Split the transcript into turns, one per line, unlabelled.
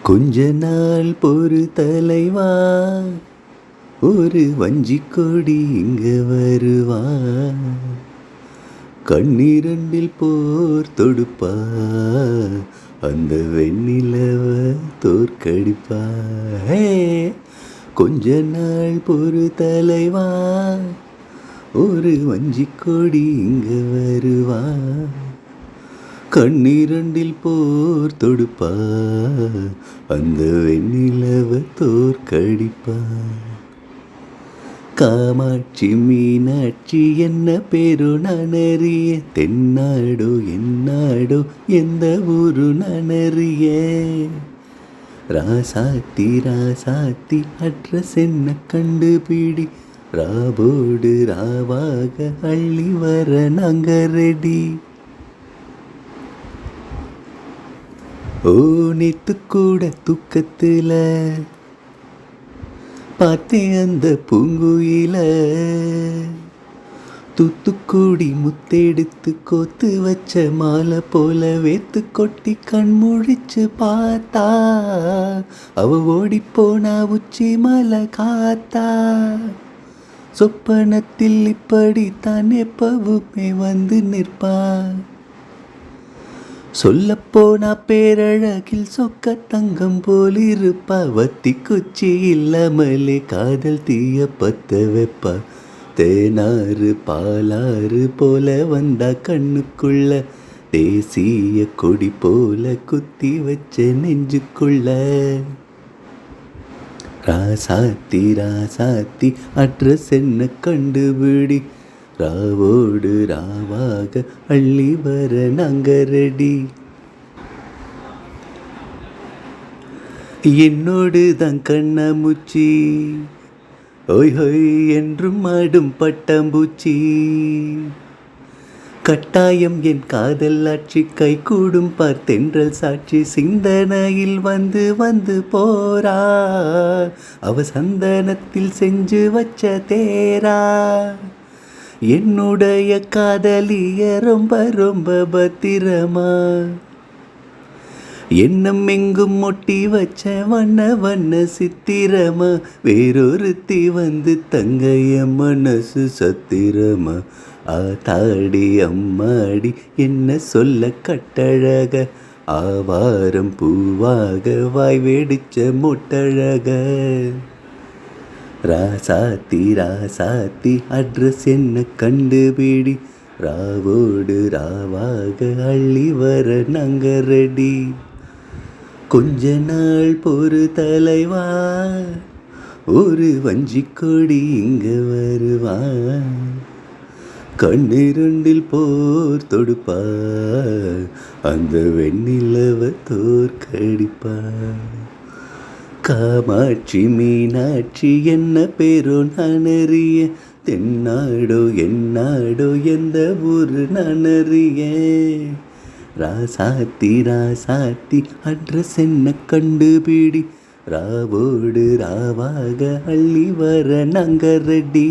கொஞ்ச நாள் பொறு தலைவா, ஒரு வஞ்சிக் கொடி இங்க வருவா. கண்ணிரண்டில் போர் தொடுப்பா, அந்த வெண்ணிலவ தோற்கடிப்பா. ஹே! கொஞ்ச நாள் பொறு தலைவா, ஒரு வஞ்சிக் கொடி இங்க வருவா. கண்ணிரண்டில் போர் தொடுப்பா, அந்த வெண்ணிலவ தோற்கடிப்பா. காமாட்சி மீனாட்சி என்ன பேரு நானறிய, தென்னாடோ என்னாடோ எந்த ஊரு நானறிய. ராசாத்தி ராசாத்தி அட்ரஸ் என்ன கண்டுபிடி, ராவோடு ராவாக அள்ளி வர நாங்க ரெடி. ஓ நேத்து கூட தூக்கத்துல பார்த்தேன் அந்த பூங்குயில, தூத்துக்குடி முத்தெடுத்து கோத்து வச்ச மாலை போல வேத்து கொட்டி கண் முழிச்சு பார்த்தா, அவ ஓடி போனா உச்சி மலை காத்தா. சொப்பனத்தில் இப்படித்தான் எப்பவுமே வந்து நிற்பா, சொல்லப்போனா பேரழகில் சொக்க தங்கம் போலிருப்பா. வத்தி குச்சி இல்லாமலே காதல் தீய பத்த வைப்பா. தேனாறு பாலாறு போல வந்தா கண்ணுக்குள்ள, தேசிய கொடி போல குத்தி வச்ச நெஞ்சுக்குள்ள. ராசாத்தி ராசாத்தி அட்ரஸ் என்ன கண்டுபிடி, ராவோடு ராவாக அள்ளி வர நாங்க ரெடி. என்னோடு தான் கண்ணாமூச்சி, ஓய் ஹொய் என்றும் ஆடும் பட்டாம்பூச்சி. கட்டாயம் என் காதல் ஆட்சி கை கூடும் பார்த்தென்றல் சாட்சி. சிந்தனையில் வந்து வந்து போரா, அவ சந்தனத்தில் செஞ்சு வச்ச தேரா. என்னுடைய காதலிய ரொம்ப ரொம்ப பத்திரமா, எண்ணம் எங்கும் மொட்டி வச்ச வண்ண வண்ண சித்திரமா. வேறொருத்தி வந்து தங்கைய மனசு சத்திரமா. ஆத்தாடி அம்மாடி என்ன சொல்ல கட்டழக, ஆவாரம் பூவாக வாய் வெடிச்ச மொட்டழக. ராசாத்தி ராசாத்தி அட்ரஸ் என்ன கண்டுபிடி, ராவோடு ராவாக அள்ளி வர நாங்க ரெடி. கொஞ்ச நாள் பொறு தலைவா, ஒரு வஞ்சிக் கொடி இங்க வருவா. கண்ணிரண்டில் போர் தொடுப்பா, அந்த வெண்ணிலவ தோற்கடிப்பா. காமாட்சி மீனாட்சி என்ன பேரோ நானறிய, தென்னாடோ என்னாடோ எந்த ஊரு நானறிய. ராசாத்தி ராசாத்தி அட்ரஸ் என்ன கண்டுபிடி, ராவோடு ராவாக அள்ளி வர நாங்க ரெடி.